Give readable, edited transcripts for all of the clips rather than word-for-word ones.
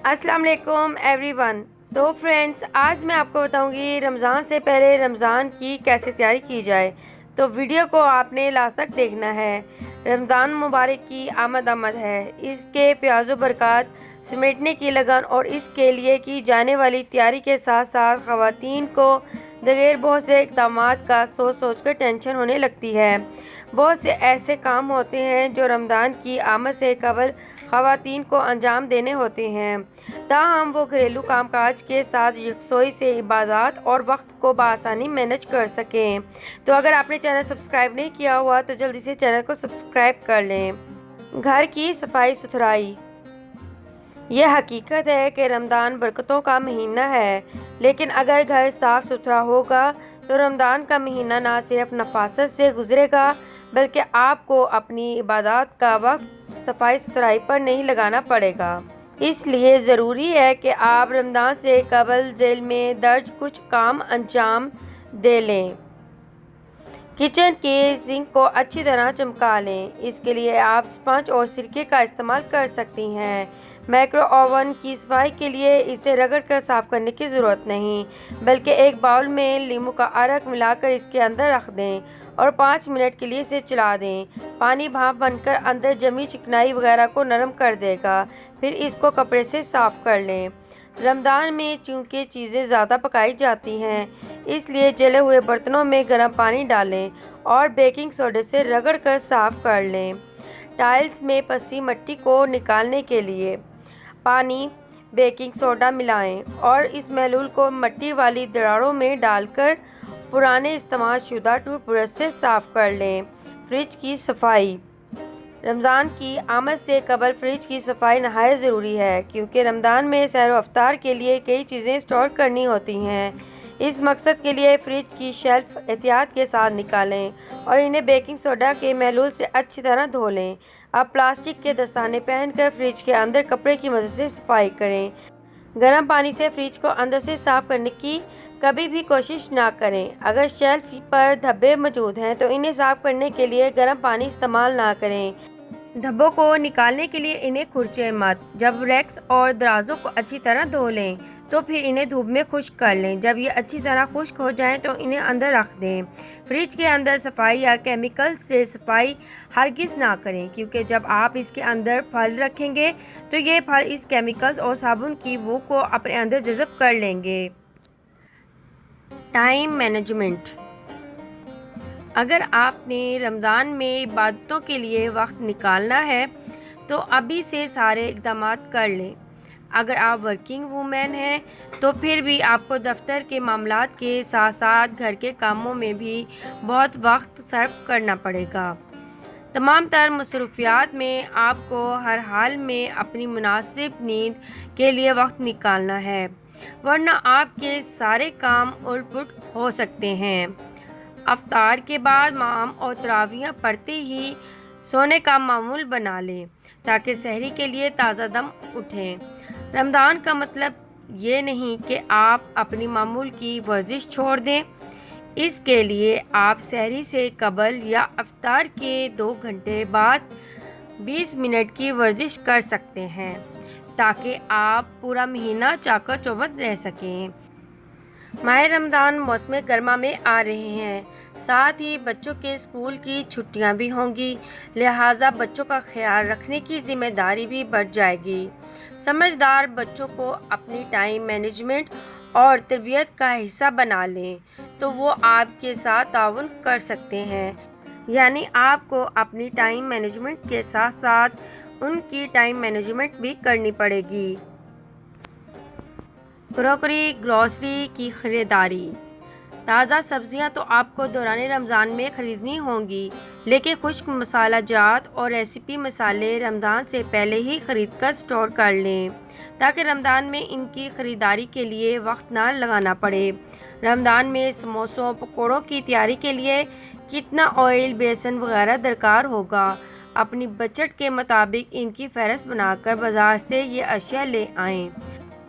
अस्सलाम वालेकुम एवरीवन। तो फ्रेंड्स, आज मैं आपको बताऊंगी रमज़ान से पहले रमज़ान की कैसे तैयारी की जाए। तो वीडियो को आपने लास्ट तक देखना है। रमज़ान मुबारक की आमद है। इसके प्याज़ बरक़ात समेटने की लगन और इसके लिए की जाने वाली तैयारी के साथ साथ ख़वातीन को बगैर बहुत से इक़दाम का सोच कर टेंशन होने लगती है। बहुत से ऐसे काम होते हैं जो रमज़ान की आमद से कबल ख़वातीन को अंजाम देने होते हैं, ताहम वो घरेलू कामकाज के साथ यकसोई से इबादत और वक्त को बआसानी मैनेज कर सकें। तो अगर आपने चैनल सब्सक्राइब नहीं किया हुआ तो जल्दी से चैनल को सब्सक्राइब कर लें। घर की सफाई सुथराई। यह हकीकत है कि रमज़ान बरकतों का महीना है, लेकिन अगर घर साफ़ सुथरा होगा तो रमज़ान का महीना ना सिर्फ नफासत से गुजरेगा बल्कि आपको अपनी इबादत का वक्त सफाई सुथराई पर नहीं लगाना पड़ेगा। इसलिए ज़रूरी है कि आप रमज़ान से कबल ज़ेल में दर्ज कुछ काम अंजाम दे लें। किचन के सिंक को अच्छी तरह चमका लें। इसके लिए आप स्पंज और सिरके का इस्तेमाल कर सकती हैं। माइक्रो ओवन की सफाई के लिए इसे रगड़ कर साफ़ करने की ज़रूरत नहीं, बल्कि एक बाउल में नींबू का अर्क मिलाकर इसके अंदर रख दें और 5 मिनट के लिए इसे चला दें। पानी भाप बनकर अंदर जमी चिकनाई वगैरह को नरम कर देगा। फिर इसको कपड़े से साफ़ कर लें। रमज़ान में चूँकि चीज़ें ज़्यादा पकाई जाती हैं, इसलिए जले हुए बर्तनों में गर्म पानी डालें और बेकिंग सोडे से रगड़ कर साफ़ कर लें। टाइल्स में फंसी मिट्टी को निकालने के लिए पानी, बेकिंग सोडा मिलाएं और इस महलूल को मिट्टी वाली दरारों में डालकर पुराने इस्तेमाल शुदा टूथब्रश से साफ़ कर लें। फ्रिज की सफाई। रमज़ान की आमद से कबल फ्रिज की सफाई नहायत ज़रूरी है, क्योंकि रमज़ान में सहर व इफ्तार के लिए कई चीज़ें स्टोर करनी होती हैं। इस मकसद के लिए फ्रिज की शेल्फ एहतियात के साथ निकालें और इन्हें बेकिंग सोडा के महलूल से अच्छी तरह धो लें। अब प्लास्टिक के दस्ताने पहनकर फ्रिज के अंदर कपड़े की मदद से सफाई करें। गर्म पानी से फ्रिज को अंदर से साफ़ करने की कभी भी कोशिश ना करें। अगर शेल्फ पर धब्बे मौजूद हैं तो इन्हें साफ़ करने के लिए गर्म पानी इस्तेमाल ना करें। धब्बों को निकालने के लिए इन्हें खुरचें मत। जब रैक्स और दराजों को अच्छी तरह धो लें तो फिर इन्हें धूप में खुश्क कर लें। जब ये अच्छी तरह खुश्क हो जाएं तो इन्हें अंदर रख दें। फ्रिज के अंदर सफाई या केमिकल से सफाई हरगिज़ ना करें, क्योंकि जब आप इसके अंदर फल रखेंगे तो ये फल इस केमिकल्स और साबुन की बू को अपने अंदर जज़ब कर लेंगे। Time management. अगर आपने रमज़ान में इबादतों के लिए वक्त निकालना है तो अभी से सारे इक़दाम कर लें। अगर आप वर्किंग वूमेन हैं तो फिर भी आपको दफ्तर के मामलात के साथ साथ घर के कामों में भी बहुत वक्त सर्फ करना पड़ेगा। तमाम तर मसरूफियात में आपको हर हाल में अपनी मुनासिब नींद के लिए वक्त निकालना है, वरना आपके सारे काम उलट हो सकते हैं। अफ्तार के बाद माम और तरावियाँ पढ़ते ही सोने का मामूल बना लें, ताकि सहरी के लिए ताज़ा दम उठें। रमज़ान का मतलब ये नहीं कि आप अपनी मामूल की वर्जिश छोड़ दें। इसके लिए आप सहरी से कबल या अफ्तार के 2 घंटे बाद 20 मिनट की वर्जिश कर सकते हैं, ताकि आप पूरा महीना चाकर चौबंद रह सकें। माह रमज़ान मौसम गर्मा में आ रहे हैं, साथ ही बच्चों के स्कूल की छुट्टियां भी होंगी, लिहाजा बच्चों का ख्याल रखने की जिम्मेदारी भी बढ़ जाएगी। समझदार बच्चों को अपनी टाइम मैनेजमेंट और तरबियत का हिस्सा बना लें तो वो आपके साथ ताउन कर सकते हैं। यानी आपको अपनी टाइम मैनेजमेंट के साथ साथ उनकी टाइम मैनेजमेंट भी करनी पड़ेगी। ग्रोसरी की ख़रीदारी। ताज़ा सब्जियां तो आपको दौरान रमज़ान में ख़रीदनी होंगी, लेकिन खुश्क मसाला जात और रेसिपी मसाले रमज़ान से पहले ही ख़रीद कर स्टोर कर लें, ताकि रमज़ान में इनकी ख़रीदारी के लिए वक्त ना लगाना पड़े। रमज़ान में समोसों पकौड़ों की तैयारी के लिए कितना ऑयल, बेसन वगैरह दरकार होगा, अपनी बजट के मुताबिक इनकी फ़हरिस्त बनाकर बाज़ार से ये अशिया ले आएँ।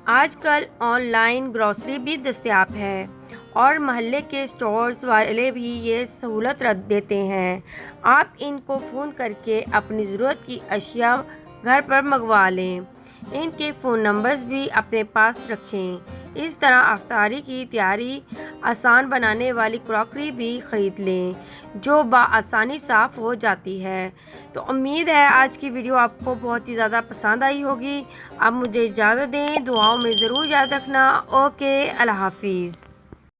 आजकल ऑनलाइन ग्रोसरी भी दस्तयाब है और महल्ले के स्टोर्स वाले भी ये सहूलत रख देते हैं। आप इनको फ़ोन करके अपनी ज़रूरत की अशिया घर पर मंगवा लें। ان کے فون نمبرز بھی اپنے پاس رکھیں۔ اس طرح افطاری کی تیاری آسان بنانے والی کراکری بھی خرید لیں جو بآسانی صاف ہو جاتی ہے۔ تو امید ہے آج کی ویڈیو آپ کو بہت ہی زیادہ پسند آئی ہوگی۔ اب مجھے اجازت دیں، دعاؤں میں ضرور یاد رکھنا۔ اوکے، اللہ حافظ۔